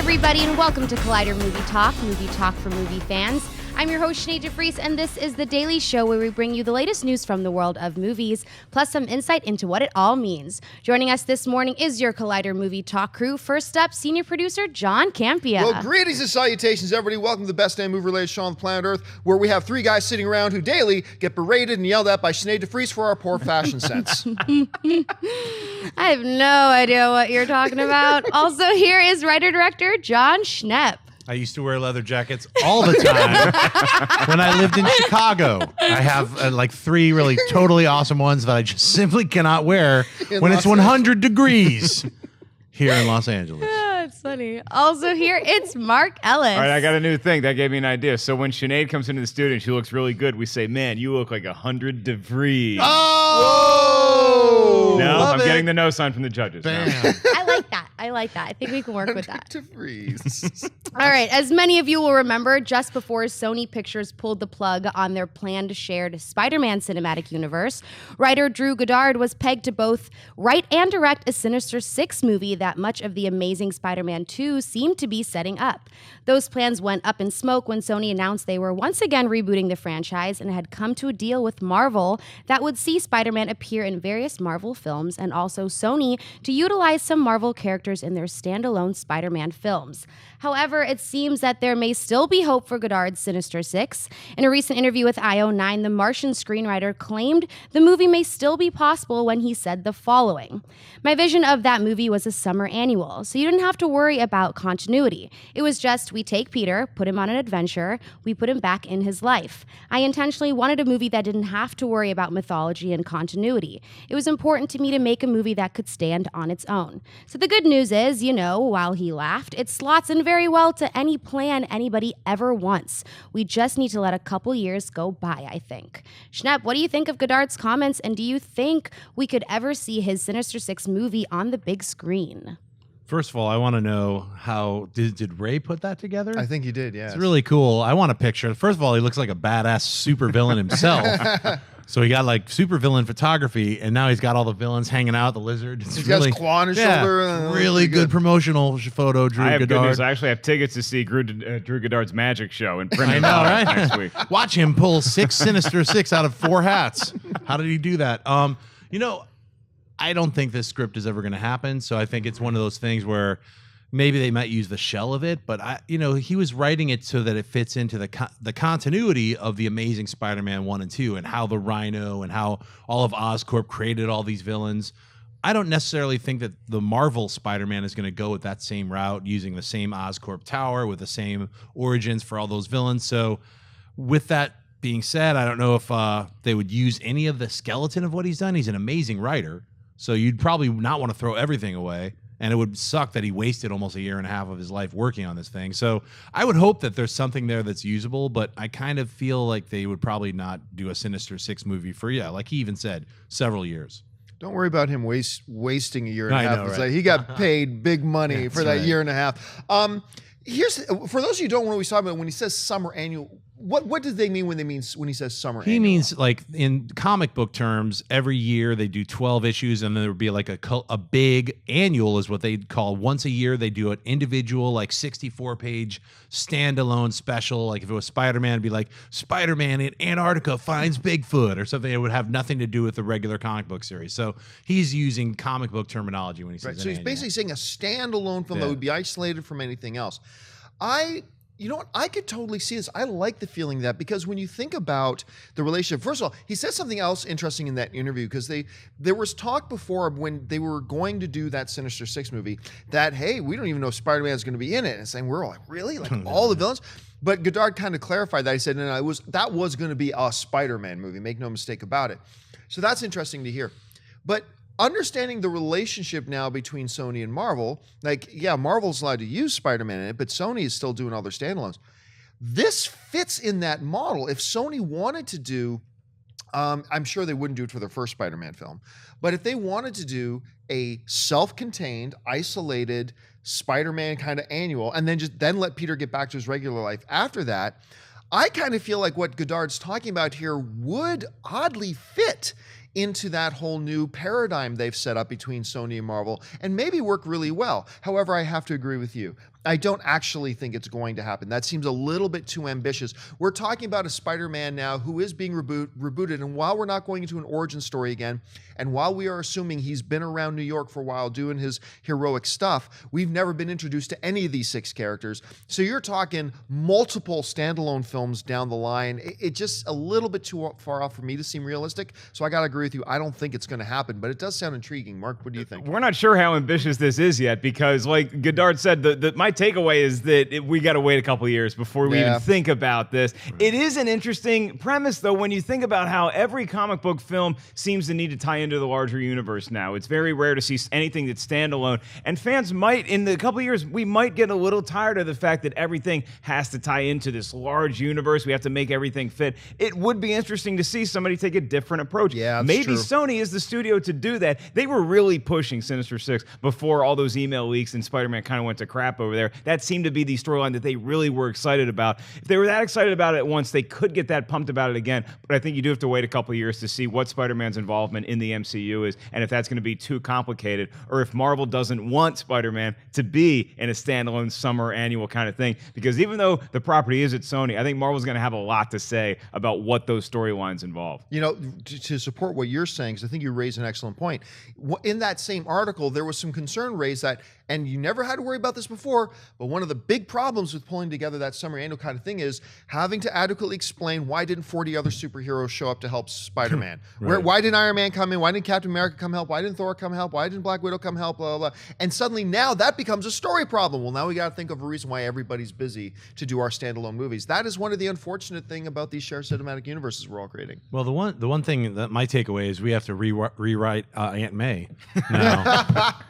everybody, and welcome to Collider Movie Talk for movie fans. I'm your host, Sinead DeFries, and this is the daily show where we bring you the latest news from the world of movies, plus some insight into what it all means. Joining us this morning is your Collider Movie Talk crew. First up, senior producer Jon Campea. Well, greetings and salutations, everybody. Welcome to the best damn movie-related show on the planet Earth, where we have three guys sitting around who daily get berated and yelled at by Sinead DeFries for our poor fashion sense. I have no idea what you're talking about. Also, here is writer-director Jon Schnepp. I used to wear leather jackets all the time when I lived in Chicago. I have like three really totally awesome ones that I just simply cannot wear when it's 100 degrees here in Los Angeles. Yeah, it's funny. Also here, it's Mark Ellis. All right, I got a new thing. That gave me an idea. So when Sinead comes into the studio and she looks really good, we say, man, you look like 100 degrees. Oh! No, Love I'm it. getting the no sign from the judges. No. Bam. I like that. I think we can work with that. DeFries. All right, as many of you will remember, just before Sony Pictures pulled the plug on their planned shared Spider-Man cinematic universe, writer Drew Goddard was pegged to both write and direct a Sinister Six movie that much of the Amazing Spider-Man 2 seemed to be setting up. Those plans went up in smoke when Sony announced they were once again rebooting the franchise and had come to a deal with Marvel that would see Spider-Man appear in various Marvel films and also Sony to utilize some Marvel characters in their standalone Spider-Man films. However, it seems that there may still be hope for Goddard's Sinister Six. In a recent interview with IO9, the Martian screenwriter claimed the movie may still be possible when he said the following: "My vision of that movie was a summer annual, so you didn't have to worry about continuity. It was just, we take Peter, put him on an adventure, we put him back in his life. I intentionally wanted a movie that didn't have to worry about mythology and continuity. It was important to me to make a movie that could stand on its own." So the good news is, while he laughed, it slots in very well to any plan anybody ever wants. We just need to let a couple years go by, I think. Schnepp, what do you think of Goddard's comments, and do you think we could ever see his Sinister Six movie on the big screen? First of all, I want to know how did Ray put that together? I think you did, yeah. It's really cool. I want a picture. First of all, he looks like a badass supervillain himself. So he got like supervillain photography, and now he's got all the villains hanging out. The lizard. It's He's got his claw on his shoulder. Really good promotional photo. Drew I have Goddard. good news. I actually have tickets to see Drew Goddard's magic show in I Princeton know, right? next week. Watch him pull 6 Sinister Six out of 4 hats. How did he do that? I don't think this script is ever going to happen. So I think it's one of those things where maybe they might use the shell of it, but he was writing it so that it fits into the continuity of the Amazing Spider-Man 1 and 2 and how the Rhino and how all of Oscorp created all these villains. I don't necessarily think that the Marvel Spider-Man is going to go with that same route, using the same Oscorp tower with the same origins for all those villains. So with that being said, I don't know if they would use any of the skeleton of what he's done. He's an amazing writer, so you'd probably not want to throw everything away. And it would suck that he wasted almost a year and a half of his life working on this thing. So I would hope that there's something there that's usable, but I kind of feel like they would probably not do a Sinister Six movie for, like he even said, several years. Don't worry about him wasting a year and a half. know, It's right? like he got paid big money for that year and a half. For those of you who don't know what he's talking about, when he says summer annual, what do they mean when he says summer annual? He means, like, in comic book terms, every year they do 12 issues, and then there would be like a big annual is what they'd call. Once a year they do an individual, like 64-page standalone special. Like if it was Spider-Man, it'd be like Spider-Man in Antarctica finds Bigfoot or something. It would have nothing to do with the regular comic book series. So he's using comic book terminology when he says right. So he's basically saying a standalone film that would be isolated from anything else. You know what? I could totally see this. I like the feeling that, because when you think about the relationship, first of all, he said something else interesting in that interview, because there was talk before when they were going to do that Sinister Six movie that, hey, we don't even know if Spider-Man is going to be in it. And saying, we're all like, really? Like all the villains? But Goddard kind of clarified that. He said, no, that was going to be a Spider-Man movie. Make no mistake about it. So that's interesting to hear. But understanding the relationship now between Sony and Marvel, like, yeah, Marvel's allowed to use Spider-Man in it, but Sony is still doing all their standalones. This fits in that model. If Sony wanted to do, I'm sure they wouldn't do it for their first Spider-Man film, but if they wanted to do a self-contained, isolated Spider-Man kind of annual, and then let Peter get back to his regular life after that, I kind of feel like what Goddard's talking about here would oddly fit into that whole new paradigm they've set up between Sony and Marvel and maybe work really well. However, I have to agree with you. I don't actually think it's going to happen. That seems a little bit too ambitious. We're talking about a Spider-Man now who is being rebooted, and while we're not going into an origin story again, and while we are assuming he's been around New York for a while doing his heroic stuff, we've never been introduced to any of these 6 characters. So you're talking multiple standalone films down the line. It's just a little bit too far off for me to seem realistic. So I got to agree with you. I don't think it's going to happen, but it does sound intriguing. Mark, what do you think? We're not sure how ambitious this is yet because, like Goddard said, my takeaway is that we got to wait a couple of years before we even think about this. It is an interesting premise, though, when you think about how every comic book film seems to need to tie into the larger universe now. It's very rare to see anything that's standalone, and fans might, in a couple of years, we might get a little tired of the fact that everything has to tie into this large universe. We have to make everything fit. It would be interesting to see somebody take a different approach. Yeah, maybe true. Sony is the studio to do that. They were really pushing Sinister Six before all those email leaks and Spider-Man kind of went to crap over there. That seemed to be the storyline that they really were excited about. If they were that excited about it once, they could get that pumped about it again. But I think you do have to wait a couple of years to see what Spider-Man's involvement in the MCU is, and if that's going to be too complicated, or if Marvel doesn't want Spider-Man to be in a standalone summer annual kind of thing. Because even though the property is at Sony, I think Marvel's going to have a lot to say about what those storylines involve. You know, to support what you're saying, because I think you raised an excellent point. In that same article, there was some concern raised that, and you never had to worry about this before, but one of the big problems with pulling together that summer annual kind of thing is having to adequately explain why didn't 40 other superheroes show up to help Spider-Man? Right. Why didn't Iron Man come in? Why didn't Captain America come help? Why didn't Thor come help? Why didn't Black Widow come help? Blah, blah, blah. And suddenly now that becomes a story problem. Well, now we got to think of a reason why everybody's busy to do our standalone movies. That is one of the unfortunate thing about these shared cinematic universes we're all creating. Well, the one thing that my takeaway is we have to rewrite Aunt May now.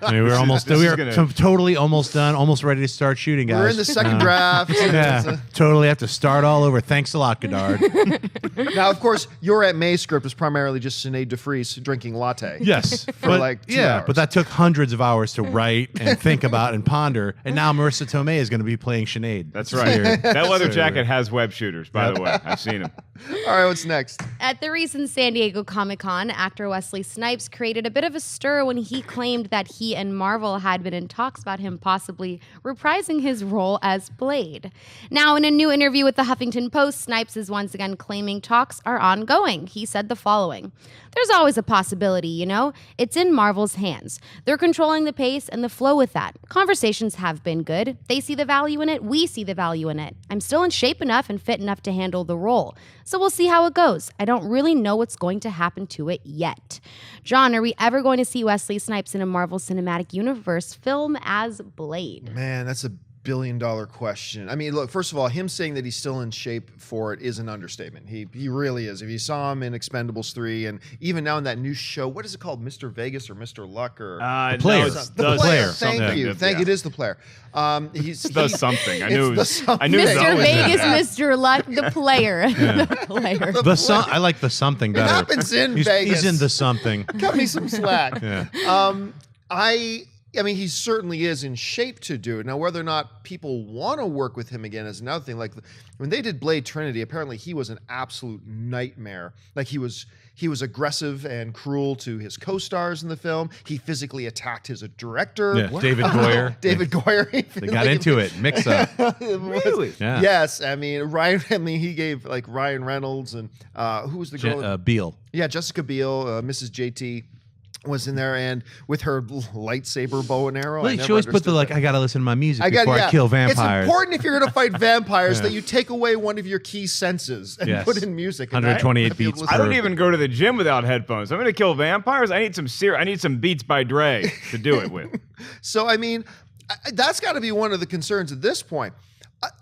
I mean, totally almost done, almost ready to start shooting, guys. We're in the second draft. Yeah, totally have to start all over. Thanks a lot, Goddard. Now, of course, your Aunt May script is primarily just Sinead DeFries drinking latte. Yes, for like 2 hours. But that took hundreds of hours to write and think about and ponder. And now Marissa Tomei is going to be playing Sinead. That's right. That leather jacket has web shooters, by the way. I've seen them. All right, what's next? At the recent San Diego Comic-Con, actor Wesley Snipes created a bit of a stir when he claimed that he and Marvel had been in talks about him possibly reprising his role as Blade. Now, in a new interview with the Huffington Post, Snipes is once again claiming talks are ongoing. He said the following: "There's always a possibility, you know? It's in Marvel's hands. They're controlling the pace and the flow with that. Conversations have been good. They see the value in it. We see the value in it. I'm still in shape enough and fit enough to handle the role. So we'll see how it goes. I don't really know what's going to happen to it yet." John, are we ever going to see Wesley Snipes in a Marvel Cinematic Universe film as Blade? Man, that's a billion-dollar question. I mean, look, first of all, him saying that he's still in shape for it is an understatement. He really is. If you saw him in Expendables 3 and even now in that new show, what is it called? Mr. Vegas or Mr. Luck or The Player. No, The Player. Something. Thank you. Thank you. It is The Player. He's does something. I it's knew. the something. I knew it was Mr. always in Vegas, that. Mr. Luck, the player. The player. I like the something better. happens in Vegas. He's in the something. Cut me some slack. Yeah. I mean, he certainly is in shape to do it. Now, whether or not people want to work with him again is another thing. Like when they did Blade Trinity, apparently he was an absolute nightmare. Like he was aggressive and cruel to his co-stars in the film. He physically attacked his director. Yeah, David Goyer. David Goyer. They got into it. Mix up. Really? Yeah. Yes. I mean, he gave like Ryan Reynolds and who was the girl? Beale. Yeah, Jessica Biel, Mrs. JT. Was in there and with her lightsaber bow and arrow. She always put I gotta listen to my music before I kill vampires. It's important if you're gonna fight vampires that you take away one of your key senses and put in music. 128 beats. I don't even go to the gym without headphones. I'm gonna kill vampires. I need some Beats by Dre to do it with. So I mean, that's got to be one of the concerns at this point.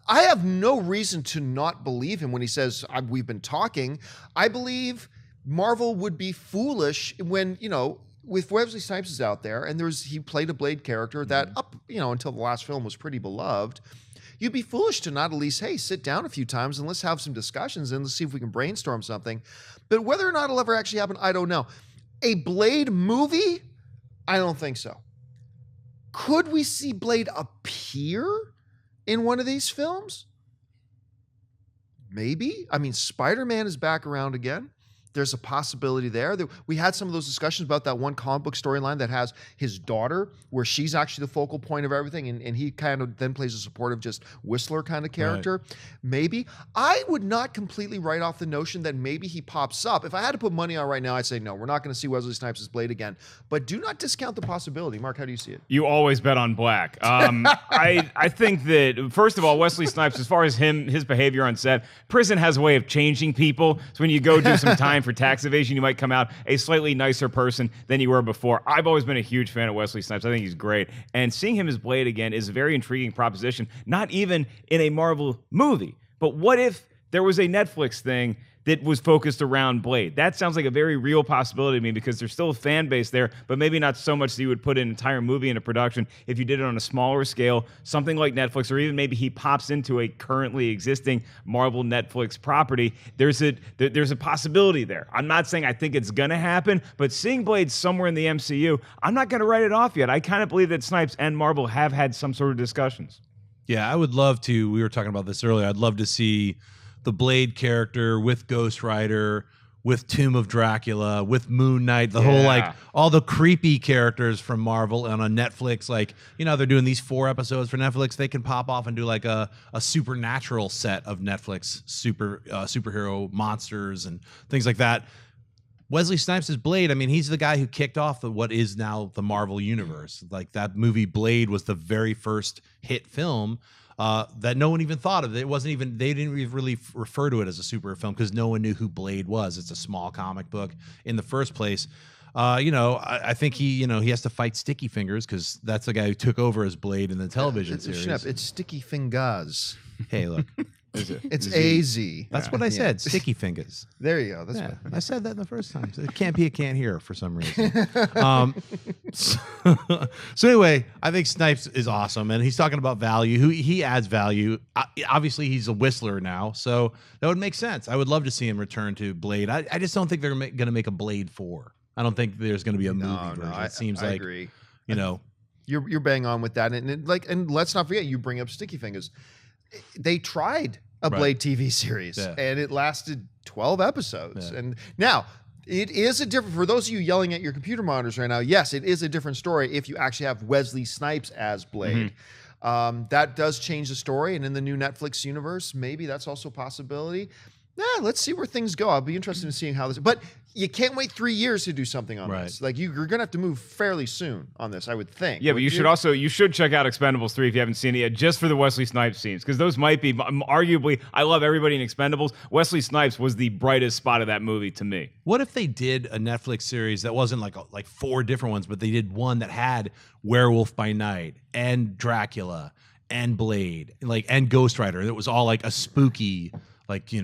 I have no reason to not believe him when he says we've been talking. I believe Marvel would be foolish when, you know, with Wesley Snipes is out there and he played a Blade character that until the last film was pretty beloved. You'd be foolish to not at least, hey, sit down a few times and let's have some discussions and let's see if we can brainstorm something. But whether or not it'll ever actually happen, I don't know. A Blade movie? I don't think so. Could we see Blade appear in one of these films? Maybe. I mean, Spider-Man is back around again. there's a possibility there. We had some of those discussions about that one comic book storyline that has his daughter, where she's actually the focal point of everything, and he kind of then plays a supportive, just Whistler kind of character. Right. Maybe. I would not completely write off the notion that maybe he pops up. If I had to put money on right now, I'd say no, we're not going to see Wesley Snipes' Blade again. But do not discount the possibility. Mark, how do you see it? You always bet on black. I think that, first of all, Wesley Snipes, as far as his behavior on set, prison has a way of changing people. So when you go do some time for tax evasion, you might come out a slightly nicer person than you were before. I've always been a huge fan of Wesley Snipes. I think he's great. And seeing him as Blade again is a very intriguing proposition, not even in a Marvel movie. But what if there was a Netflix thing that was focused around Blade? That sounds like a very real possibility to me, because there's still a fan base there, but maybe not so much that you would put an entire movie into production if you did it on a smaller scale, something like Netflix, or even maybe he pops into a currently existing Marvel Netflix property. There's a possibility there. I'm not saying I think it's going to happen, but seeing Blade somewhere in the MCU, I'm not going to write it off yet. I kind of believe that Snipes and Marvel have had some sort of discussions. Yeah, I would love to. We were talking about this earlier. I'd love to see the Blade character with Ghost Rider, with Tomb of Dracula, with Moon Knight, the whole, like, all the creepy characters from Marvel and on Netflix. Like, you know, they're doing these 4 episodes for Netflix. They can pop off and do like a supernatural set of Netflix superhero monsters and things like that. Wesley Snipes' Blade, I mean, he's the guy who kicked off what is now the Marvel Universe. Like, that movie Blade was the very first hit film that no one even thought of. It wasn't even, they didn't even really refer to it as a super film because no one knew who Blade was. It's a small comic book in the first place. You know, I think he has to fight Sticky Fingers because that's the guy who took over as Blade in the television series. Schnepp, it's Sticky Fingers. Hey, look. It's A-Z. That's what I said. Sticky Fingers. There you go. That's what I said that the first time. So Campea can't hear for some reason. So anyway, I think Snipes is awesome, and he's talking about value. He adds value. Obviously, he's a Whistler now, so that would make sense. I would love to see him return to Blade. I just don't think they're going to make a Blade 4. I don't think there's going to be a movie version. It seems like, agree. You know, you're bang on with that, and let's not forget, you bring up Sticky Fingers. They tried a Blade TV series, and it lasted 12 episodes. Yeah. And now, it is a different, for those of you yelling at your computer monitors right now, yes, it is a different story if you actually have Wesley Snipes as Blade. That does change the story, and in the new Netflix universe, maybe that's also a possibility. Let's see where things go. I'll be interested in seeing how this, but you can't wait 3 years to do something on this. Like, you're going to have to move fairly soon on this, I would think. Yeah, but you should check out Expendables 3 if you haven't seen it yet, just for the Wesley Snipes scenes, because those might be, arguably, I love everybody in Expendables. Wesley Snipes was the brightest spot of that movie to me. What if they did a Netflix series that wasn't like 4 different ones, but they did one that had Werewolf by Night and Dracula and Blade, and Ghost Rider? It was all like a spooky,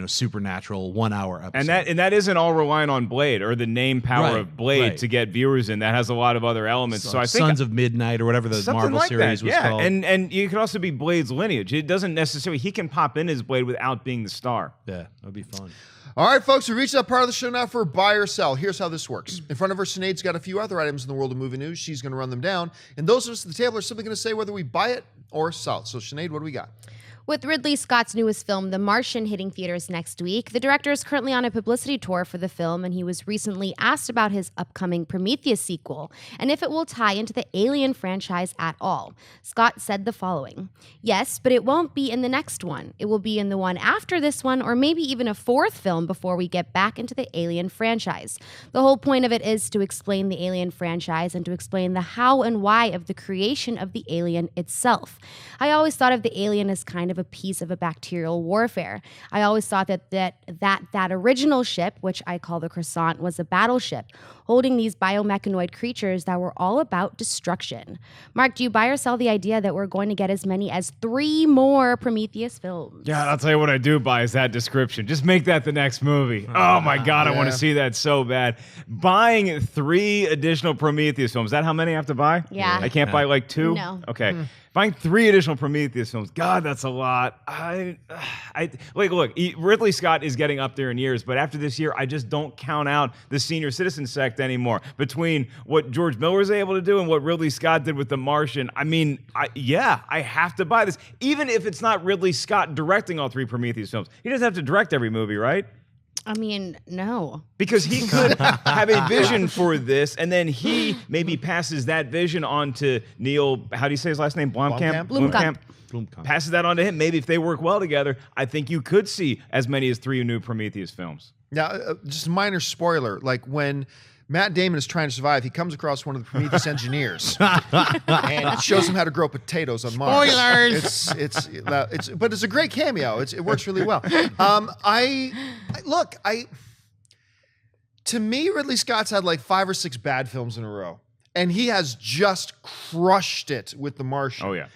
supernatural 1 hour episode. And that isn't all relying on Blade or the name power of Blade to get viewers in. That has a lot of other elements. So I think Sons of Midnight or whatever the Marvel series was called. And you could also be Blade's lineage. It doesn't necessarily, he can pop in as Blade without being the star. Yeah, that would be fun. All right, folks, we reached that part of the show now for buy or sell. Here's how this works. In front of her, Sinead's got a few other items in the world of movie news. She's going to run them down. And those of us at the table are simply going to say whether we buy it or sell it. So, Sinead, what do we got? With Ridley Scott's newest film, The Martian, hitting theaters next week, the director is currently on a publicity tour for the film, and he was recently asked about his upcoming Prometheus sequel and if it will tie into the Alien franchise at all. Scott said the following: "Yes, but it won't be in the next one. It will be in the one after this one, or maybe even a 4th film before we get back into the Alien franchise. The whole point of it is to explain the Alien franchise and to explain the how and why of the creation of the alien itself. I always thought of the alien as kind of a piece of a bacterial warfare. I always thought that original ship, which I call the Croissant, was a battleship holding these biomechanoid creatures that were all about destruction." Mark, do you buy or sell the idea that we're going to get as many as 3 more Prometheus films? Yeah, I'll tell you what I do buy is that description. Just make that the next movie. Oh my God, I want to see that so bad. Buying 3 additional Prometheus films. Is that how many I have to buy? Yeah. I can't buy like 2? No. Okay. Buying 3 additional Prometheus films. God, that's a lot. Look, Ridley Scott is getting up there in years, but after this year, I just don't count out the senior citizen sect anymore. Between what George Miller was able to do and what Ridley Scott did with The Martian, I have to buy this. Even if it's not Ridley Scott directing all 3 Prometheus films. He doesn't have to direct every movie, right? I mean, no. Because he could have a vision for this, and then he maybe passes that vision on to Neil, how do you say his last name? Blomkamp? Blomkamp. Passes that on to him. Maybe if they work well together, I think you could see as many as 3 new Prometheus films. Now, just a minor spoiler, like when Matt Damon is trying to survive, he comes across one of the Prometheus engineers and shows him how to grow potatoes on Mars. Spoilers! But it's a great cameo. It works really well. To me, Ridley Scott's had like 5 or 6 bad films in a row, and he has just crushed it with The Martian. Oh, yeah.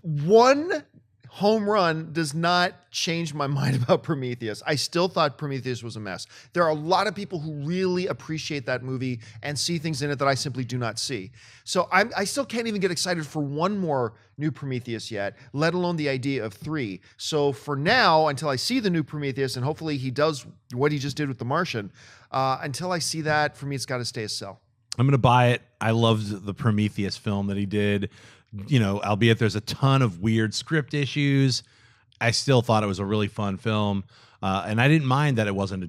One home run does not change my mind about Prometheus. I still thought Prometheus was a mess. There are a lot of people who really appreciate that movie and see things in it that I simply do not see. So I still can't even get excited for one more new Prometheus yet, let alone the idea of 3. So for now, until I see the new Prometheus, and hopefully he does what he just did with The Martian, until I see that, for me, it's got to stay a sell. I'm going to buy it. I loved the Prometheus film that he did. You know, albeit there's a ton of weird script issues, I still thought it was a really fun film. And I didn't mind that it wasn't a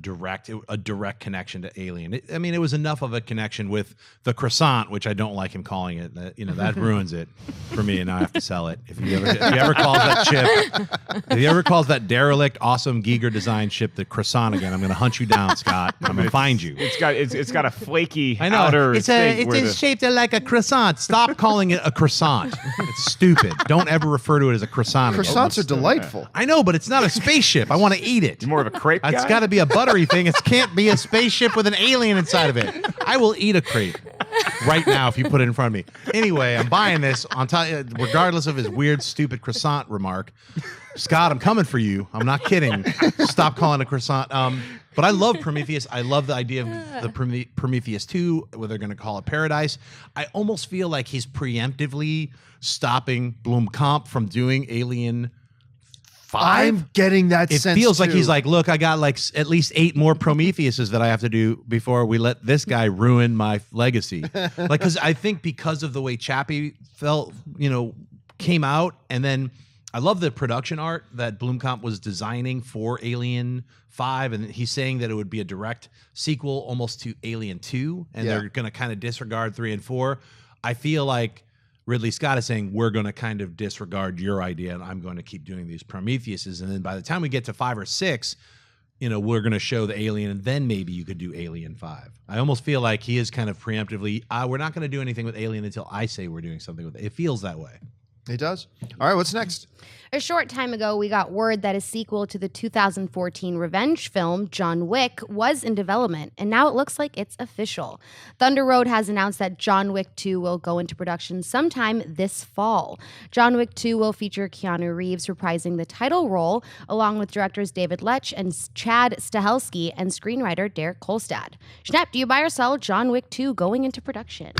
direct connection to Alien. It was enough of a connection with the croissant, which I don't like him calling it. That ruins it for me, and now I have to sell it. If he ever calls that ship, if he ever calls that derelict, awesome Giger design ship the croissant again, I'm going to hunt you down, Scott. I'm going to find you. It's got a flaky I know. outer. It's shaped like a croissant. Stop calling it a croissant. It's stupid. Don't ever refer to it as a croissant. Croissants are delightful. I know, but it's not a spaceship. I want to eat it. You're more of a crepe guy? It's got to be a buttery thing. It can't be a spaceship with an alien inside of it. I will eat a crepe right now if you put it in front of me. Anyway, I'm buying this regardless of his weird, stupid croissant remark. Scott, I'm coming for you. I'm not kidding. Stop calling it a croissant. But I love Prometheus. I love the idea of the Prometheus 2, where they're going to call it Paradise. I almost feel like he's preemptively stopping Blomkamp from doing Alien 5. I'm getting that sense. It feels like too. he's like, look, I got like at least 8 more Prometheuses that I have to do before we let this guy ruin my legacy. Because I think because of the way Chappie felt, came out, and then I love the production art that Blomkamp was designing for Alien 5, and he's saying that it would be a direct sequel almost to Alien 2, and they're going to kind of disregard 3 and 4. I feel like Ridley Scott is saying, we're going to kind of disregard your idea, and I'm going to keep doing these Prometheuses. And then by the time we get to 5 or 6, we're going to show the Alien, and then maybe you could do Alien 5. I almost feel like he is kind of preemptively, we're not going to do anything with Alien until I say we're doing something with it. It feels that way. It does. All right, what's next? A short time ago, we got word that a sequel to the 2014 revenge film, John Wick, was in development, and now it looks like it's official. Thunder Road has announced that John Wick 2 will go into production sometime this fall. John Wick 2 will feature Keanu Reeves reprising the title role, along with directors David Leitch and Chad Stahelski and screenwriter Derek Kolstad. Schnepp, do you buy or sell John Wick 2 going into production?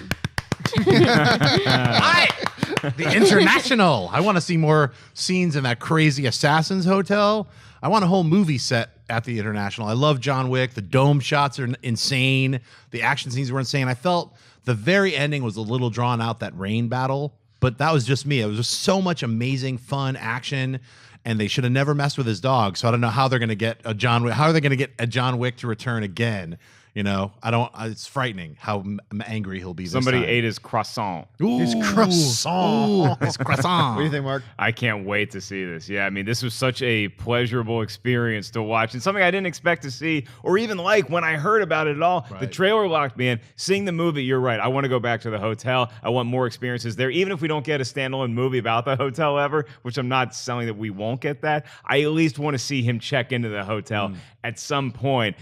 The International. I want to see more scenes in that crazy Assassins Hotel. I want a whole movie set at the International. I love John Wick. The dome shots are insane. The action scenes were insane. I felt the very ending was a little drawn out, that rain battle, but that was just me. It was just so much amazing, fun action, and they should have never messed with his dog. So I don't know how they're going to get a John Wick. How are they going to get a John Wick to return again? It's frightening how angry he'll be this Somebody time. ate his croissant. His croissant. His croissant. What do you think, Mark? I can't wait to see this. Yeah, this was such a pleasurable experience to watch, and something I didn't expect to see or even like when I heard about it at all. Right. The trailer locked me in. Seeing the movie, you're right. I want to go back to the hotel. I want more experiences there. Even if we don't get a standalone movie about the hotel ever, which I'm not selling that we won't get that, I at least want to see him check into the hotel at some point.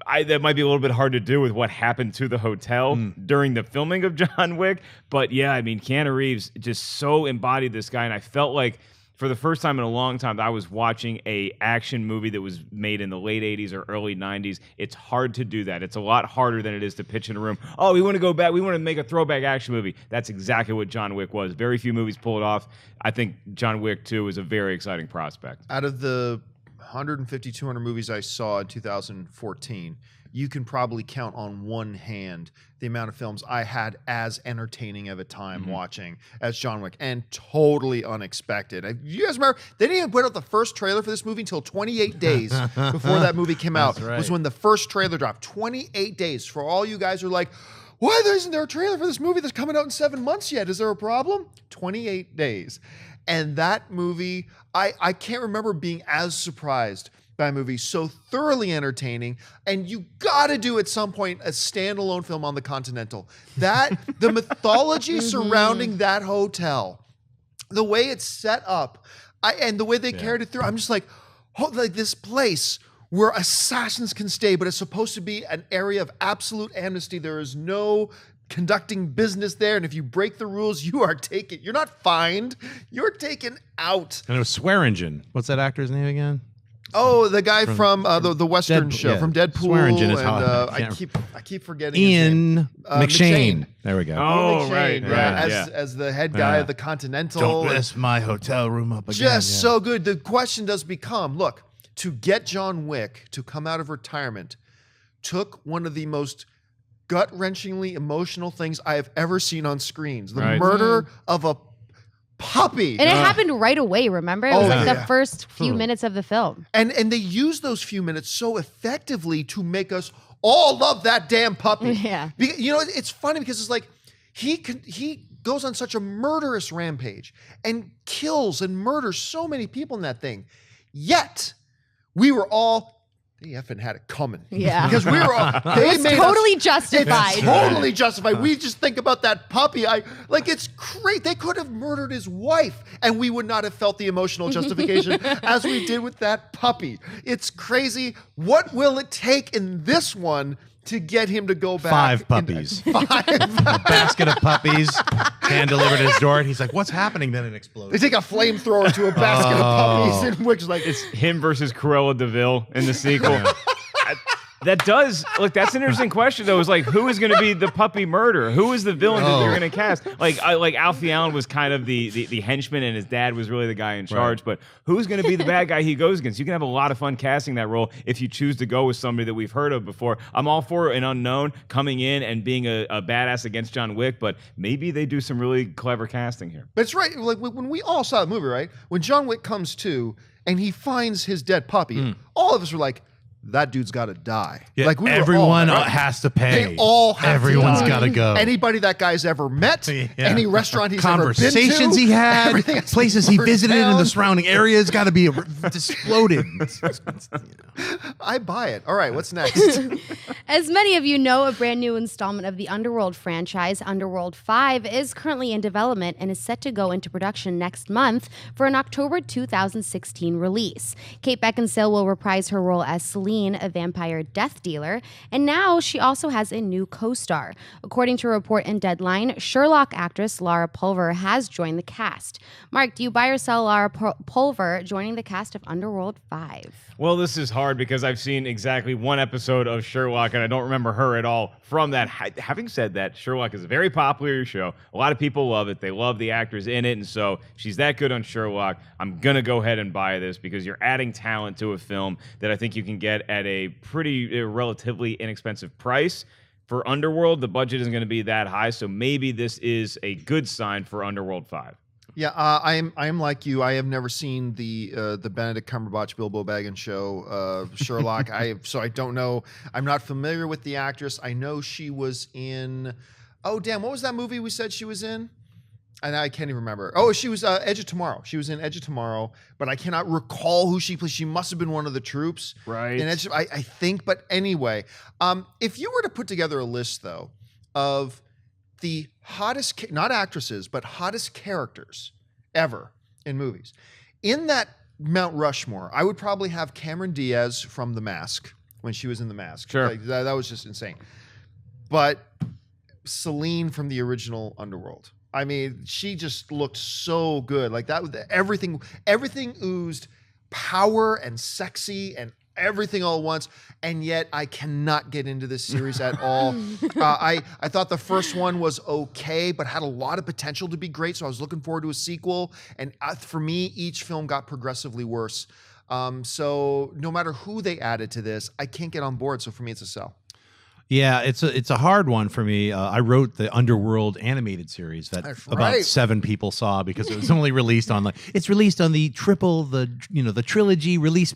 That might be a little bit hard to do with what happened to the hotel during the filming of John Wick. But yeah, Keanu Reeves just so embodied this guy. And I felt like for the first time in a long time, I was watching a action movie that was made in the late 80s or early 90s. It's hard to do that. It's a lot harder than it is to pitch in a room. Oh, we want to go back. We want to make a throwback action movie. That's exactly what John Wick was. Very few movies pull it off. I think John Wick 2 is a very exciting prospect. Out of the 150, 200 movies I saw in 2014, you can probably count on one hand the amount of films I had as entertaining of a time watching as John Wick, and totally unexpected. You guys remember, they didn't even put out the first trailer for this movie until 28 days before that movie came out. Right. Was when the first trailer dropped. 28 days. For all you guys who are like, why isn't there a trailer for this movie that's coming out in 7 months yet? Is there a problem? 28 days. And that movie, I can't remember being as surprised by a movie so thoroughly entertaining. And you got to do at some point a standalone film on the Continental. The mythology surrounding that hotel, the way it's set up, and the way they carried it through, I'm just like, like this place where assassins can stay, but it's supposed to be an area of absolute amnesty. There is no conducting business there, and if you break the rules, you're not fined, you're taken out. And it was Swear Engine. What's that actor's name again? Oh, the guy from the Western show, from Deadpool. Swear Engine is I keep forgetting his name. Ian McShane. There we go. Oh, McShane, right. as the head guy of the Continental. Don't mess my hotel room up again. Just so good. The question does become, look, to get John Wick to come out of retirement took one of the most gut-wrenchingly emotional things I have ever seen on screens. The murder of a puppy. And it happened right away, remember? It was like the first few minutes of the film. And they used those few minutes so effectively to make us all love that damn puppy. Yeah. You know, it's funny because it's like he goes on such a murderous rampage and kills and murders so many people in that thing. Yet, we were all, they effing had it coming. Yeah. Because we were all, they made totally us, justified. It's totally justified. We just think about that puppy. It's great. They could have murdered his wife and we would not have felt the emotional justification as we did with that puppy. It's crazy. What will it take in this one to get him to go back? 5 puppies. 5. A basket of puppies, hand delivered at his door. And he's like, what's happening? Then it explodes. They take a flamethrower to a basket of puppies, and Wick's like, It's him versus Cruella de Vil in the sequel. That's an interesting question though. Is like, who is going to be the puppy murderer? Who is the villain that they're going to cast? Like Alfie Allen was kind of the henchman, and his dad was really the guy in charge. But who's going to be the bad guy he goes against? You can have a lot of fun casting that role if you choose to go with somebody that we've heard of before. I'm all for an unknown coming in and being a badass against John Wick, but maybe they do some really clever casting here. But it's right. Like when we all saw the movie, right? When John Wick comes to and he finds his dead puppy, all of us were like, that dude's got to die. Yeah, like everyone has to pay. They all have Everyone's to die. got to go. Anybody that guy's ever met, any restaurant he's ever been to, conversations he had, places he visited in the surrounding areas got to be exploded. I buy it. All right, what's next? As many of you know, a brand new installment of the Underworld franchise, Underworld 5, is currently in development and is set to go into production next month for an October 2016 release. Kate Beckinsale will reprise her role as Celine, a vampire death dealer, and now she also has a new co-star. According to a report in Deadline, Sherlock actress Lara Pulver has joined the cast. Mark, do you buy or sell Lara Pulver joining the cast of Underworld 5? Well, this is hard because I've seen exactly one episode of Sherlock and I don't remember her at all from that. Having said that, Sherlock is a very popular show. A lot of people love it. They love the actors in it, and so she's that good on Sherlock. I'm going to go ahead and buy this because you're adding talent to a film that I think you can get at a pretty relatively inexpensive price. For Underworld, the budget isn't going to be that high, so maybe this is a good sign for Underworld 5. Yeah, I am like you. I have never seen the Benedict Cumberbatch Bilbo Baggins show, Sherlock. So I don't know. I'm not familiar with the actress. I know she was in. Oh damn! What was that movie we said she was in? And I can't even remember. Oh, she was Edge of Tomorrow. She was in Edge of Tomorrow, but I cannot recall who she played. She must have been one of the troops, right? In Edge, I think. But anyway, if you were to put together a list though of the hottest, not actresses, but hottest characters ever in movies. In that Mount Rushmore, I would probably have Cameron Diaz from The Mask, when she was in The Mask. Sure. Like, that was just insane. But Celine from the original Underworld. I mean, she just looked so good. Like that, everything oozed power and sexy and everything all at once, and yet I cannot get into this series at all. I thought the first one was okay, but had a lot of potential to be great, so I was looking forward to a sequel, and for me, each film got progressively worse. So no matter who they added to this, I can't get on board, so for me, it's a sell. Yeah, it's a hard one for me. I wrote the Underworld animated series that about 7 people saw because it was only released on it's released on the the trilogy release.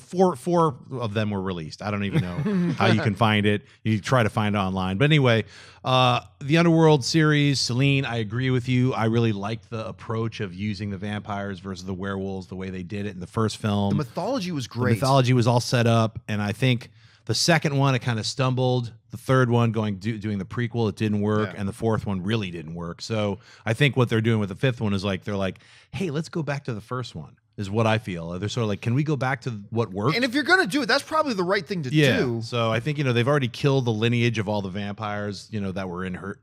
Four of them were released. I don't even know how you can find it. You try to find it online, but anyway, the Underworld series, Celine, I agree with you. I really liked the approach of using the vampires versus the werewolves, the way they did it in the first film. The mythology was great. The mythology was all set up, and I think. The second one, it kind of stumbled. The third one, doing the prequel, it didn't work. Yeah. And the fourth one really didn't work. So I think what they're doing with the fifth one is they're like, hey, let's go back to the first one, is what I feel. They're sort of like, can we go back to what worked? And if you're going to do it, that's probably the right thing to do. So I think, they've already killed the lineage of all the vampires, that were in her,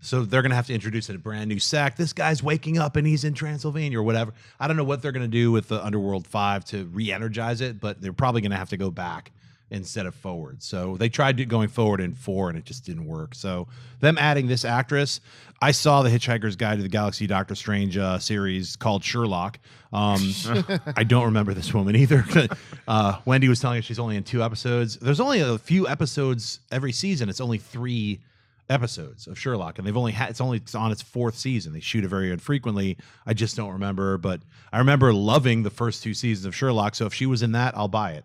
so they're going to have to introduce a brand new sect. This guy's waking up and he's in Transylvania or whatever. I don't know what they're going to do with the Underworld 5 to re-energize it, but they're probably going to have to go back instead of forward. So they tried going forward in 4 and it just didn't work. So them adding this actress, I saw the Hitchhiker's Guide to the Galaxy Doctor Strange series called Sherlock. I don't remember this woman either. Wendy was telling us she's only in 2 episodes. There's only a few episodes every season. It's only 3 episodes of Sherlock, and they've only it's on its 4th season. They shoot it very infrequently. I just don't remember, but I remember loving the first 2 seasons of Sherlock. So if she was in that, I'll buy it.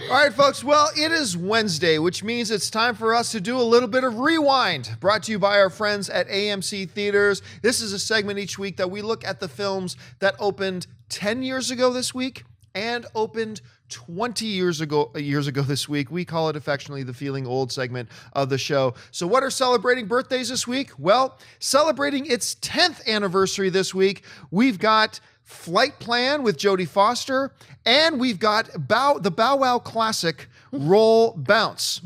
All right, folks. Well, it is Wednesday, which means it's time for us to do a little bit of Rewind, brought to you by our friends at AMC Theatres. This is a segment each week that we look at the films that opened 10 years ago this week and opened 20 years ago this week. We call it affectionately the Feeling Old segment of the show. So what are celebrating birthdays this week? Well, celebrating its 10th anniversary this week, we've got Flight Plan with Jodie Foster, and we've got the Bow Wow classic Roll Bounce.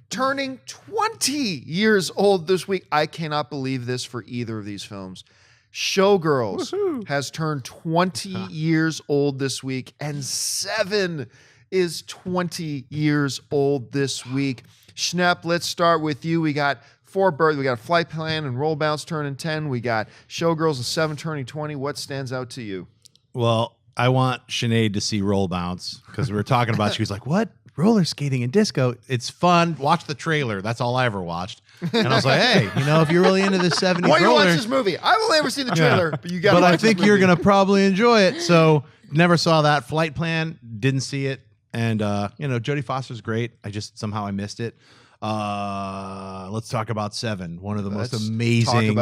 Turning 20 years old this week. I cannot believe this for either of these films. Showgirls has turned 20 years old this week, and 7 is 20 years old this week. Schnepp, let's start with you. We got 4 birthdays. We got Flight Plan and Roll Bounce turning 10. We got Showgirls and 7 turning 20. What stands out to you? Well, I want Sinead to see Roll Bounce because we were talking about. She was like, "What? Roller skating and disco? It's fun. Watch the trailer." That's all I ever watched. And I was like, "Hey, if you're really into the '70s why you roller, watch this movie? I've only ever seen the trailer, but you got. But I think you're gonna probably enjoy it." So never saw that. Flight Plan, didn't see it, and Jodie Foster's great. Somehow I missed it. Let's talk about 7. One of the most amazing,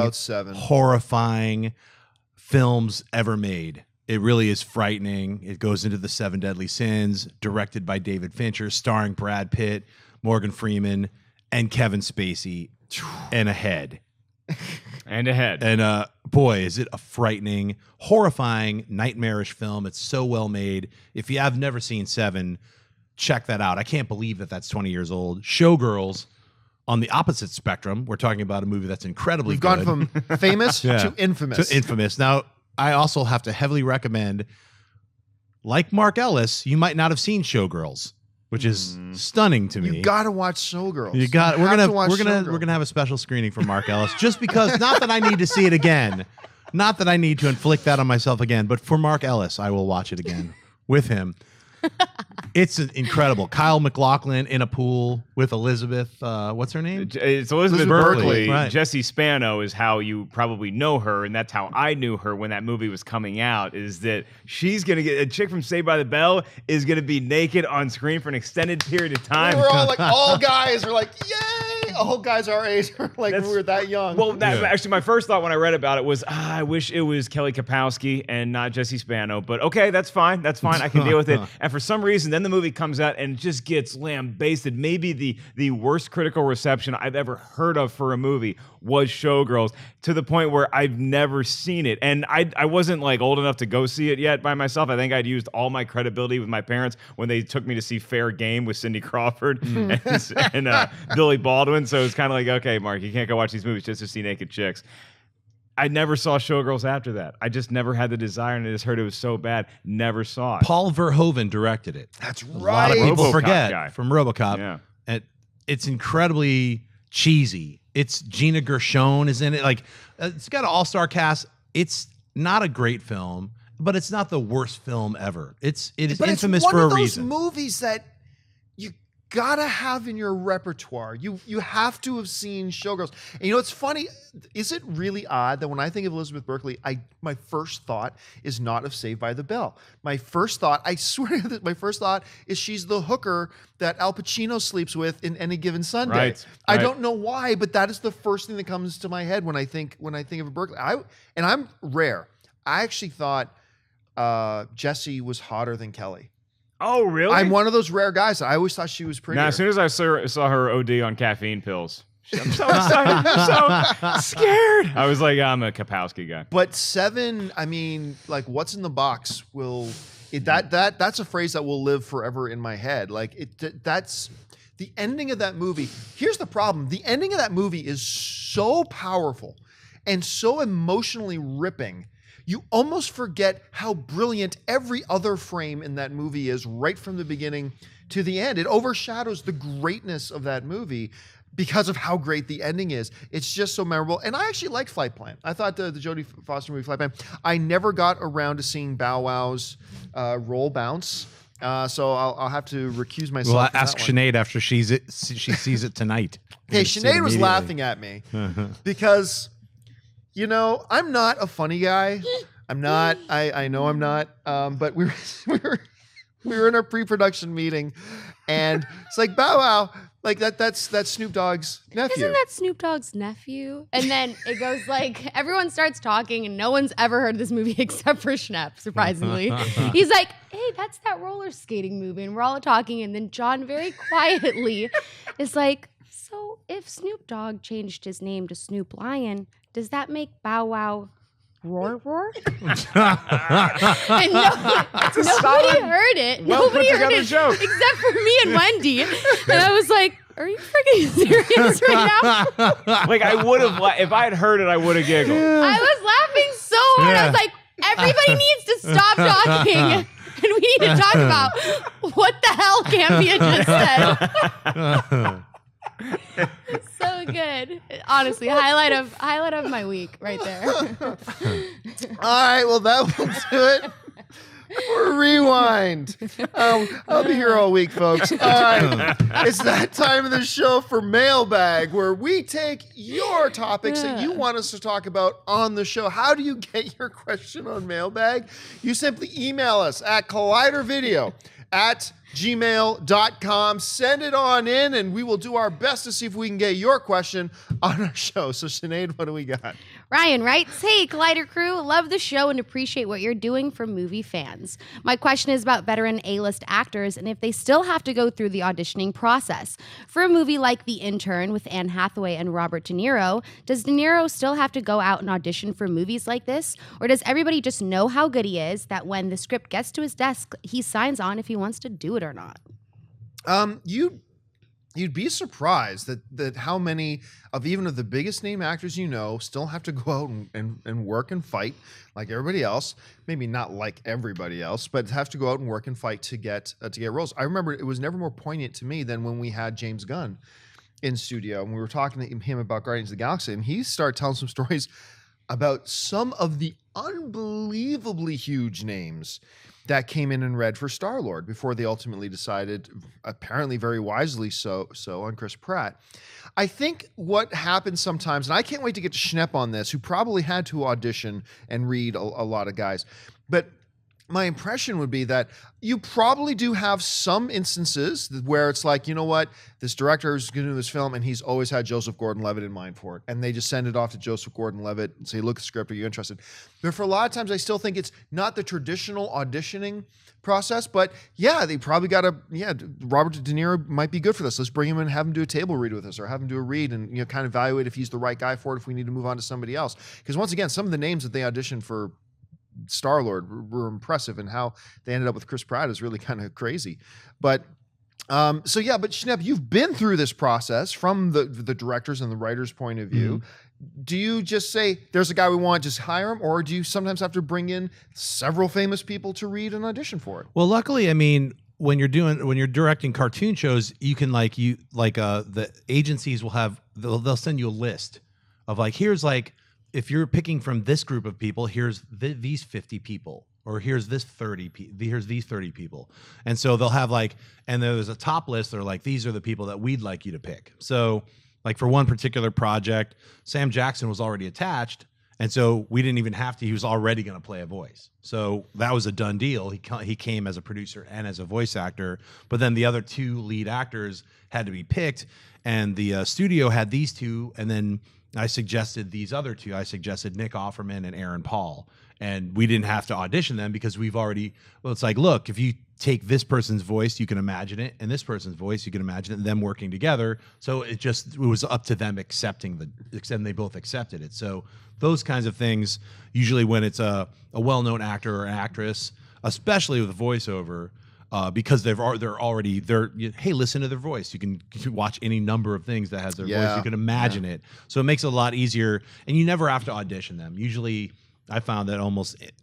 horrifying films ever made. It really is frightening. It goes into the 7 deadly sins, directed by David Fincher, starring Brad Pitt, Morgan Freeman, and Kevin Spacey, and a head. And boy, is it a frightening, horrifying, nightmarish film. It's so well made. If you have never seen 7, check that out. I can't believe that that's 20 years old. Showgirls, on the opposite spectrum, we're talking about a movie that's incredibly good. We've gone from famous to infamous. Now, I also have to heavily recommend, like Mark Ellis, you might not have seen Showgirls, which is stunning to me. You got to watch Showgirls. We're gonna have a special screening for Mark Ellis, just because. Not that I need to see it again, not that I need to inflict that on myself again, but for Mark Ellis, I will watch it again with him. It's incredible. Kyle MacLachlan in a pool with Elizabeth. What's her name? It's Elizabeth Berkley. Right. Jesse Spano is how you probably know her, and that's how I knew her when that movie was coming out. Is that she's gonna get a chick from Saved by the Bell is gonna be naked on screen for an extended period of time. We were all like, all guys were like, yay! All guys our age are like, we were that young. Well, actually, my first thought when I read about it was, I wish it was Kelly Kapowski and not Jesse Spano. But okay, that's fine. I can deal with it. And for some reason, then the movie comes out and just gets lambasted. Maybe the worst critical reception I've ever heard of for a movie was Showgirls, to the point where I've never seen it. And I wasn't like old enough to go see it yet by myself. I think I'd used all my credibility with my parents when they took me to see Fair Game with Cindy Crawford and Billy Baldwin. So it's kind of like, okay, Mark, you can't go watch these movies just to see naked chicks. I never saw Showgirls after that. I just never had the desire, and I just heard it was so bad. Never saw it. Paul Verhoeven directed it. That's right. A lot of people RoboCop forget guy. from RoboCop. Yeah. And it's incredibly cheesy. It's Gina Gershon is in it. Like, it's got an all-star cast. It's not a great film, but it's not the worst film ever. It is infamous for a reason. It's one of those movies that gotta have in your repertoire. You have to have seen Showgirls. And you know, it's funny. Is it really odd that when I think of Elizabeth Berkley, my first thought is not of Saved by the Bell. My first thought, I swear that my first thought is she's the hooker that Al Pacino sleeps with in Any Given Sunday. Right. I don't know why, but that is the first thing that comes to my head when I think of Berkley. And I'm rare. I actually thought Jessie was hotter than Kelly. Oh, really? I'm one of those rare guys. I always thought she was pretty. Now, as soon as I saw her OD on caffeine pills, I'm so excited. I'm so scared. I was like, I'm a Kapowski guy. But 7, I mean, like, what's in the box that's a phrase that will live forever in my head. Like, that's the ending of that movie. Here's the problem. The ending of that movie is so powerful and so emotionally ripping. You almost forget how brilliant every other frame in that movie is right from the beginning to the end. It overshadows the greatness of that movie because of how great the ending is. It's just so memorable. And I actually liked Flight Plan. I thought the Jodie Foster movie Flight Plan. I never got around to seeing Bow Wow's roll bounce. So I'll have to recuse myself. Well, from ask that one. Sinead after she sees it tonight. Hey, You'll see it Sinead was immediately. laughing at me because... You know, I'm not a funny guy. I'm not. I know I'm not. But we were in a pre-production meeting, and it's like Bow Wow, like that's Snoop Dogg's nephew. Isn't that Snoop Dogg's nephew? And then it goes like everyone starts talking, and no one's ever heard this movie except for Schnepp. Surprisingly, he's like, "Hey, that's that roller skating movie," and we're all talking, and then John very quietly is like, "So if Snoop Dogg changed his name to Snoop Lion, does that make Bow Wow roar roar?" And nobody heard it. well Nobody put heard together it joke. except for me and Wendy. And I was like, "Are you freaking serious right now?" Like, I would have, if I had heard it, I would have giggled. I was laughing so hard. I was like, "Everybody needs to stop talking." And we need to talk about what the hell Campea just said. So good. Honestly, highlight of my week right there. All right, well, that will do it for Rewind. I'll be here all week, folks. All right, it's that time of the show for Mailbag, where we take your topics that you want us to talk about on the show. How do you get your question on Mailbag? You simply email us at collidervideo@gmail.com. Send it on in, and we will do our best to see if we can get your question on our show. So, Sinead, what do we got? Ryan writes, "Hey, Collider crew, love the show and appreciate what you're doing for movie fans. My question is about veteran A-list actors and if they still have to go through the auditioning process. For a movie like The Intern with Anne Hathaway and Robert De Niro, does De Niro still have to go out and audition for movies like this? Or does everybody just know how good he is that when the script gets to his desk, he signs on if he wants to do it or not?" You'd be surprised that how many of the biggest name actors you know still have to go out and work and fight like everybody else. Maybe not like everybody else, but have to go out and work and fight to get roles. I remember it was never more poignant to me than when we had James Gunn in studio and we were talking to him about Guardians of the Galaxy, and he started telling some stories about some of the unbelievably huge names that came in and read for Star-Lord before they ultimately decided, apparently very wisely so on Chris Pratt. I think what happens sometimes, and I can't wait to get to Schnepp on this, who probably had to audition and read a lot of guys, but my impression would be that you probably do have some instances where it's like, you know what, this director is going to do this film and he's always had Joseph Gordon-Levitt in mind for it. And they just send it off to Joseph Gordon-Levitt and say, look at the script, are you interested? But for a lot of times, I still think it's not the traditional auditioning process, but yeah, they probably got Robert De Niro might be good for this. Let's bring him in and have him do a table read with us or have him do a read and, kind of evaluate if he's the right guy for it, if we need to move on to somebody else. Because once again, some of the names that they auditioned for Star-Lord were impressive, and how they ended up with Chris Pratt is really kind of crazy. But but Schnepp, you've been through this process from the directors and the writers' point of view. Mm-hmm. Do you just say, there's a guy we want, just hire him? Or do you sometimes have to bring in several famous people to read and audition for it? Well, luckily, I mean, when you're directing cartoon shows, you can the agencies will have, they'll send you a list of here's if you're picking from this group of people, here's these 50 people or here's these 30 people. And so they'll have like, and there's a top list. They're like, these are the people that we'd like you to pick. So like for one particular project, Sam Jackson was already attached. And so we didn't even have to, he was already going to play a voice. So that was a done deal. He came as a producer and as a voice actor, but then the other 2 lead actors had to be picked, and the studio had these 2, and then I suggested these other 2. I suggested Nick Offerman and Aaron Paul, and we didn't have to audition them because we've already, well, it's like, look, if you take this person's voice, you can imagine it, and this person's voice, you can imagine it, and them working together. So it was up to them and they both accepted it. So those kinds of things, usually when it's a well-known actor or actress, especially with a voiceover, because they're already hey, listen to their voice. You can watch any number of things that has their voice. You can imagine it. So it makes it a lot easier, and you never have to audition them. Usually, I found that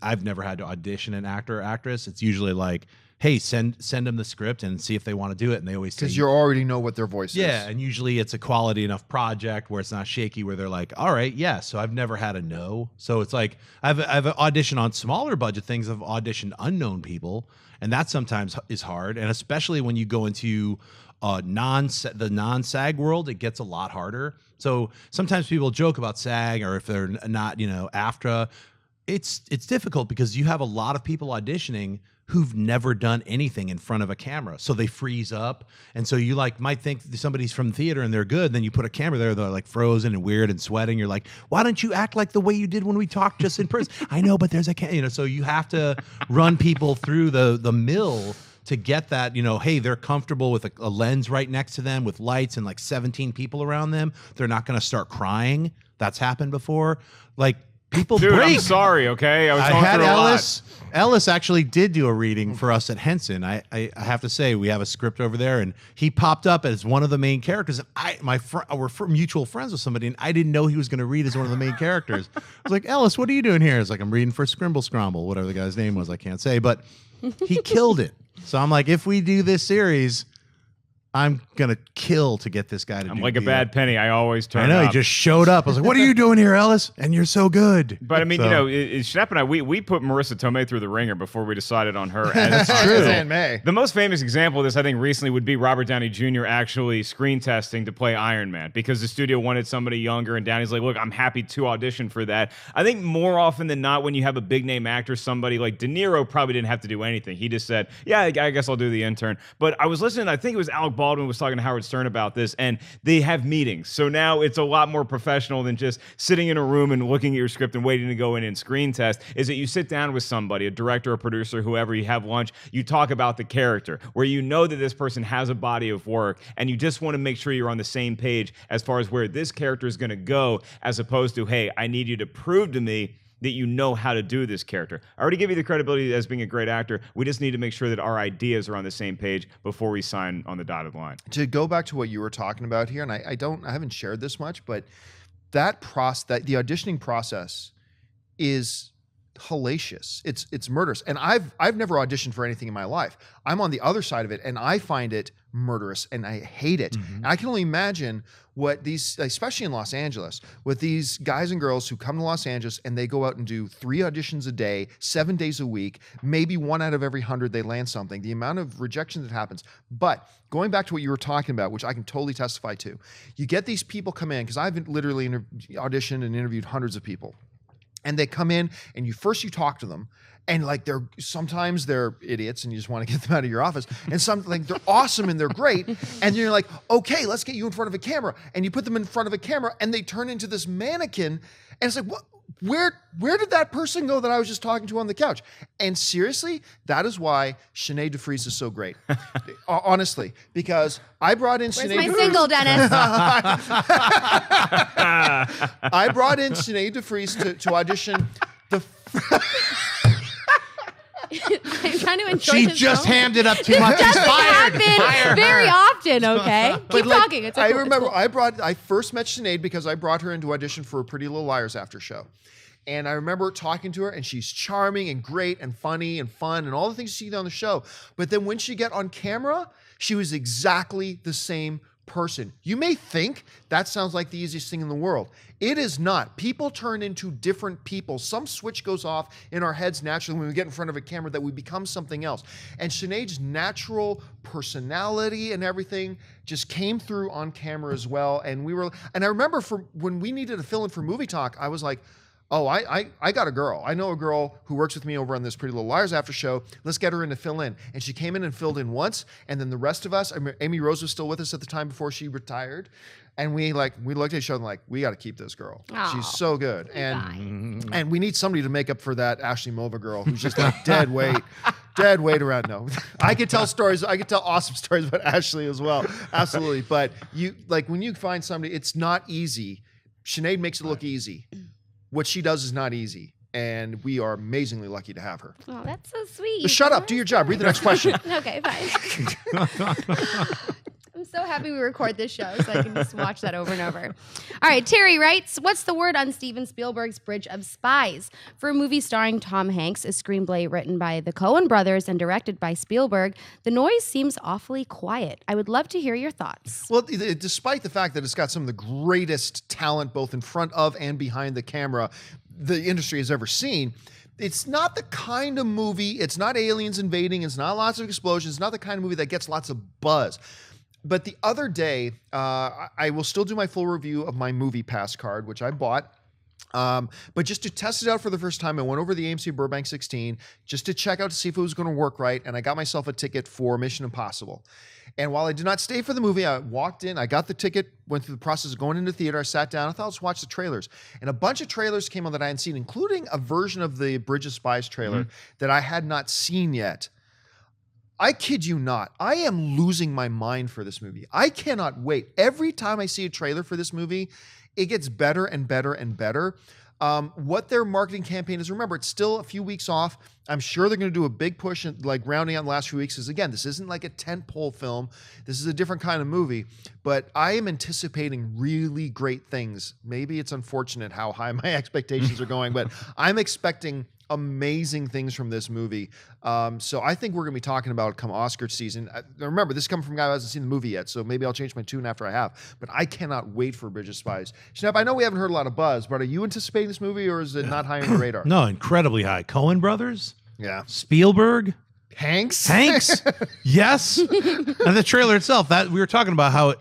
I've never had to audition an actor or actress. It's usually like, hey, send them the script and see if they want to do it. And they always say, because you already know what their voice is. Yeah, and usually it's a quality enough project where it's not shaky, where they're like, all right, yeah. So I've never had a no. So it's like I've auditioned on smaller budget things. I've auditioned unknown people, and that sometimes is hard. And especially when you go into the non-SAG world, it gets a lot harder. So sometimes people joke about SAG, or if they're not, AFTRA, it's difficult because you have a lot of people auditioning who've never done anything in front of a camera. So they freeze up. And so you might think somebody's from theater and they're good. Then you put a camera there, they're like frozen and weird and sweating. You're like, why don't you act like the way you did when we talked just in person? I know, but there's so you have to run people through the mill to get that, hey, they're comfortable with a lens right next to them with lights and like 17 people around them. They're not going to start crying. That's happened before. Like, people Dude, break. I'm sorry, okay? I was I going had through Ellis. Actually did do a reading for us at Henson. I have to say, we have a script over there, and he popped up as one of the main characters. And we're mutual friends with somebody, and I didn't know he was going to read as one of the main characters. I was like, Ellis, what are you doing here? It's like, I'm reading for Scrimble Scromble, whatever the guy's name was. I can't say, but he killed it. So I'm like, if we do this series, I'm going to kill to get this guy to do it. I'm like a bad penny. I always turn I know, up. he just showed up. I was like, what are you doing here, Ellis? And you're so good. But I mean, So- Schnepp and I, we put Marissa Tomei through the ringer before we decided on her. That's true. Aunt May. The most famous example of this, I think, recently would be Robert Downey Jr. actually screen testing to play Iron Man because the studio wanted somebody younger, and Downey's like, look, I'm happy to audition for that. I think more often than not, when you have a big name actor, somebody like De Niro probably didn't have to do anything. He just said, yeah, I guess I'll do the intern. But I was listening, I think it was Alec Baldwin was talking to Howard Stern about this, and they have meetings. So now it's a lot more professional than just sitting in a room and looking at your script and waiting to go in and screen test. Is that you sit down with somebody, a director, a producer, whoever, you have lunch, you talk about the character, where you know that this person has a body of work, and you just want to make sure you're on the same page as far as where this character is going to go, as opposed to, hey, I need you to prove to me that you know how to do this character. I already give you the credibility as being a great actor. We just need to make sure that our ideas are on the same page before we sign on the dotted line. To go back to what you were talking about here, and I haven't shared this much, but the auditioning process is hellacious. It's murderous. And I've never auditioned for anything in my life. I'm on the other side of it, and I find it murderous, and I hate it. Mm-hmm. And I can only imagine what these, especially in Los Angeles, with these guys and girls who come to Los Angeles and they go out and do 3 auditions a day, 7 days a week, maybe 1 out of every 100 they land something, the amount of rejection that happens. But going back to what you were talking about, which I can totally testify to, you get these people come in, because I've literally auditioned and interviewed hundreds of people. And they come in, and you talk to them, and like sometimes they're idiots, and you just want to get them out of your office. And they're awesome and they're great, and you're like, okay, let's get you in front of a camera. And you put them in front of a camera, and they turn into this mannequin. And it's like, what? Where did that person go that I was just talking to on the couch? And seriously, that is why Sinead DeFries is so great. Honestly, because I brought in Where's Sinead my DeFries. single, Dennis? I brought in Sinead DeFries to audition the. I'm trying to enjoy She this just moment. hammed it up too This much. She's doesn't fired. happen very often, okay? Keep like, talking. It's I cool, remember it's cool. I first met Sinead because I brought her into audition for a Pretty Little Liars after show. And I remember talking to her, and she's charming and great and funny and fun and all the things you see on the show. But then when she got on camera, she was exactly the same person. You may think that sounds like the easiest thing in the world. It is not. People turn into different people. Some switch goes off in our heads naturally when we get in front of a camera that we become something else. And Sinead's natural personality and everything just came through on camera as well. And I remember when we needed to fill in for Movie Talk, I was like, oh, I got a girl. I know a girl who works with me over on this Pretty Little Liars after show. Let's get her in to fill in. And she came in and filled in once. And then the rest of us, Amy Rose was still with us at the time before she retired. And we looked at each other and we got to keep this girl. Aww, she's so good. And we need somebody to make up for that Ashley Mova girl who's just like dead weight around. No, I could tell stories. I could tell awesome stories about Ashley as well. Absolutely. But when you find somebody, it's not easy. Sinead makes it look easy. What she does is not easy, and we are amazingly lucky to have her. Oh, that's so sweet. But shut up. Do your job. Read the next question. Okay, fine. I'm so happy we record this show so I can just watch that over and over. All right, Terry writes, what's the word on Steven Spielberg's Bridge of Spies? For a movie starring Tom Hanks, a screenplay written by the Coen brothers and directed by Spielberg, the noise seems awfully quiet. I would love to hear your thoughts. Well, despite the fact that it's got some of the greatest talent both in front of and behind the camera the industry has ever seen, it's not the kind of movie, it's not aliens invading, it's not lots of explosions, it's not the kind of movie that gets lots of buzz. But the other day, I will still do my full review of my Movie Pass card, which I bought. But just to test it out for the first time, I went over the AMC Burbank 16 just to check out to see if it was going to work right. And I got myself a ticket for Mission Impossible. And while I did not stay for the movie, I walked in, I got the ticket, went through the process of going into the theater, I sat down, I thought, let's watch the trailers. And a bunch of trailers came on that I hadn't seen, including a version of the Bridge of Spies trailer that I had not seen yet. I kid you not. I am losing my mind for this movie. I cannot wait. Every time I see a trailer for this movie, it gets better and better and better. What their marketing campaign is, remember, it's still a few weeks off. I'm sure they're going to do a big push, rounding out the last few weeks. Because again, this isn't like a tentpole film. This is a different kind of movie. But I am anticipating really great things. Maybe it's unfortunate how high my expectations are going, but I'm expecting amazing things from this movie. So I think we're going to be talking about it come Oscar season. Remember, this is coming from a guy who hasn't seen the movie yet, so maybe I'll change my tune after I have. But I cannot wait for Bridge of Spies. Schnepp, I know we haven't heard a lot of buzz, but are you anticipating this movie, or is it not high on your radar? No, incredibly high. Coen brothers? Yeah. Spielberg? Hanks? Yes. And the trailer itself, that we were talking about how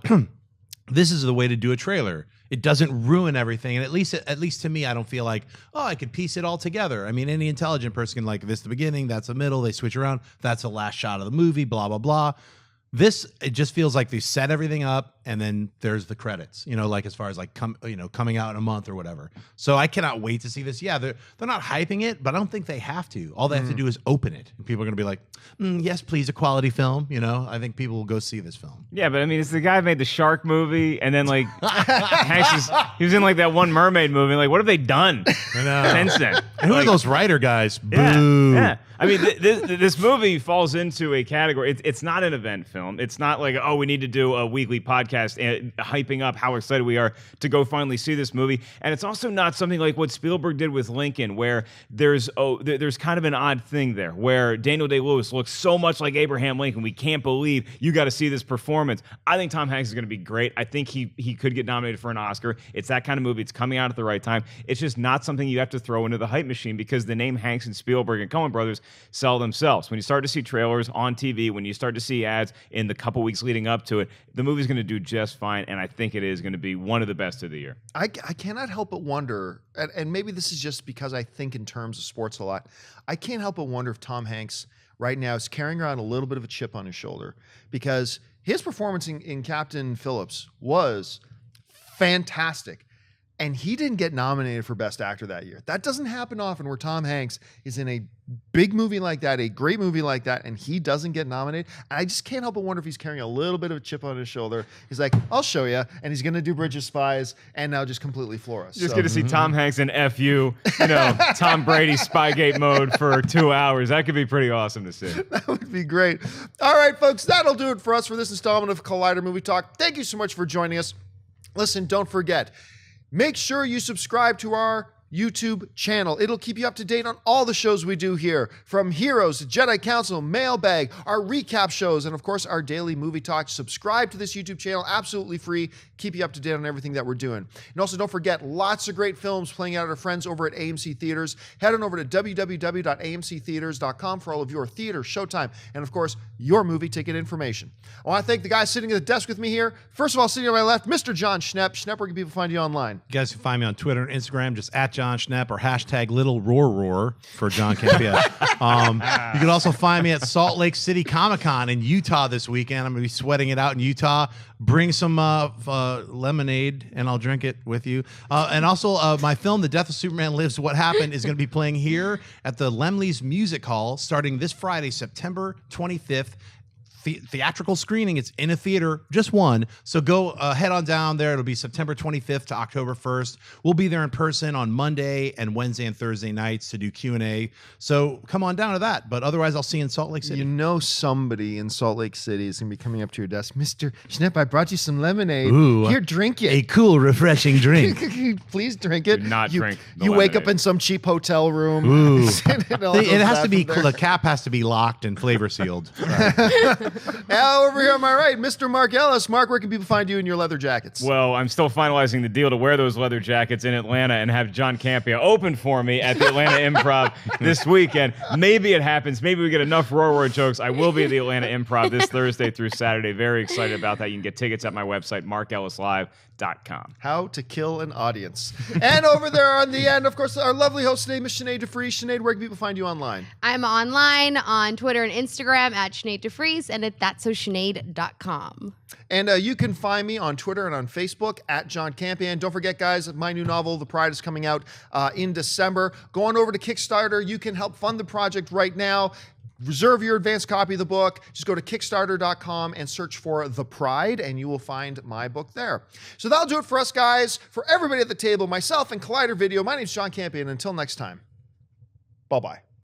this is the way to do a trailer. It doesn't ruin everything. And at least to me, I don't feel like, oh, I could piece it all together. I mean, any intelligent person can this the beginning, that's the middle, they switch around, that's the last shot of the movie, blah, blah, blah. It just feels like they set everything up and then there's the credits, as far as coming out in a month or whatever. So I cannot wait to see this. Yeah, they're not hyping it, but I don't think they have to. All they have to do is open it. And people are going to be like, yes, please, a quality film. I think people will go see this film. Yeah, but I mean, it's the guy who made the Shark movie, and then Hanks he was in that one Mermaid movie. What have they done since then? And who are those writer guys? Boo. Yeah. I mean, this movie falls into a category. It's not an event film. It's not we need to do a weekly podcast and hyping up how excited we are to go finally see this movie. And it's also not something like what Spielberg did with Lincoln, where there's kind of an odd thing there, where Daniel Day-Lewis looks so much like Abraham Lincoln. We can't believe you got to see this performance. I think Tom Hanks is going to be great. I think he could get nominated for an Oscar. It's that kind of movie. It's coming out at the right time. It's just not something you have to throw into the hype machine, because the name Hanks and Spielberg and Coen brothers sell themselves. When you start to see trailers on TV, when you start to see ads in the couple weeks leading up to it, the movie's going to do just fine, and I think it is going to be one of the best of the year. I cannot help but wonder, and maybe this is just because I think in terms of sports a lot, I can't help but wonder if Tom Hanks right now is carrying around a little bit of a chip on his shoulder, because his performance in Captain Phillips was fantastic. And he didn't get nominated for Best Actor that year. That doesn't happen often, where Tom Hanks is in a big movie like that, a great movie like that, and he doesn't get nominated. And I just can't help but wonder if he's carrying a little bit of a chip on his shoulder. He's like, I'll show you. And he's going to do Bridge of Spies and now just completely floor us. Just get to see Tom Hanks in FU, Tom Brady Spygate mode for 2 hours. That could be pretty awesome to see. That would be great. All right, folks, that'll do it for us for this installment of Collider Movie Talk. Thank you so much for joining us. Listen, don't forget, make sure you subscribe to our YouTube channel. It'll keep you up to date on all the shows we do here, from Heroes to Jedi Council, Mailbag, our recap shows, and of course our daily movie talk. Subscribe to this YouTube channel, absolutely free. Keep you up to date on everything that we're doing. And also don't forget, lots of great films playing out at our friends over at AMC Theaters. Head on over to www.amctheaters.com for all of your theater, showtime, and of course your movie ticket information. I want to thank the guys sitting at the desk with me here. First of all, sitting on my left, Mr. Jon Schnepp. Schnepp, where can people find you online? You guys can find me on Twitter and Instagram, just at Jon Schnepp, or hashtag Little Roar for John Campea. You can also find me at Salt Lake City Comic-Con in Utah this weekend. I'm going to be sweating it out in Utah. Bring some lemonade, and I'll drink it with you. And also, my film, The Death of Superman Lives, What Happened, is going to be playing here at the Laemmle's Music Hall starting this Friday, September 25th. Theatrical screening. It's in a theater, just one. So go head on down there. It'll be September 25th to October 1st. We'll be there in person on Monday and Wednesday and Thursday nights to do Q&A. So come on down to that. But otherwise, I'll see you in Salt Lake City. You know somebody in Salt Lake City is going to be coming up to your desk. Mr. Schnepp, I brought you some lemonade. Ooh, here, drink it. A cool, refreshing drink. Please drink it. Do not drink the You wake lemonade. up in some cheap hotel room. Ooh. It has to be, the cap has to be locked and flavor sealed. Over here on my right, Mr. Mark Ellis. Mark, where can people find you in your leather jackets? Well, I'm still finalizing the deal to wear those leather jackets in Atlanta and have Jon Campea open for me at the Atlanta Improv this weekend. Maybe it happens. Maybe we get enough Roar jokes. I will be at the Atlanta Improv this Thursday through Saturday. Very excited about that. You can get tickets at my website, markellislive.com. How to kill an audience. And over there on the end, of course, our lovely host today, Miss Sinead DeFries. Sinead, where can people find you online? I'm online on Twitter and Instagram at Sinead DeFries and at thatsoshinead.com. And you can find me on Twitter and on Facebook at Jon Campea. And don't forget, guys, my new novel, The Pride, is coming out in December. Go on over to Kickstarter. You can help fund the project right now. Reserve your advanced copy of the book. Just go to Kickstarter.com and search for The Pride, and you will find my book there. So that'll do it for us, guys. For everybody at the table, myself and Collider Video, my name's Jon Campea, and until next time, bye-bye.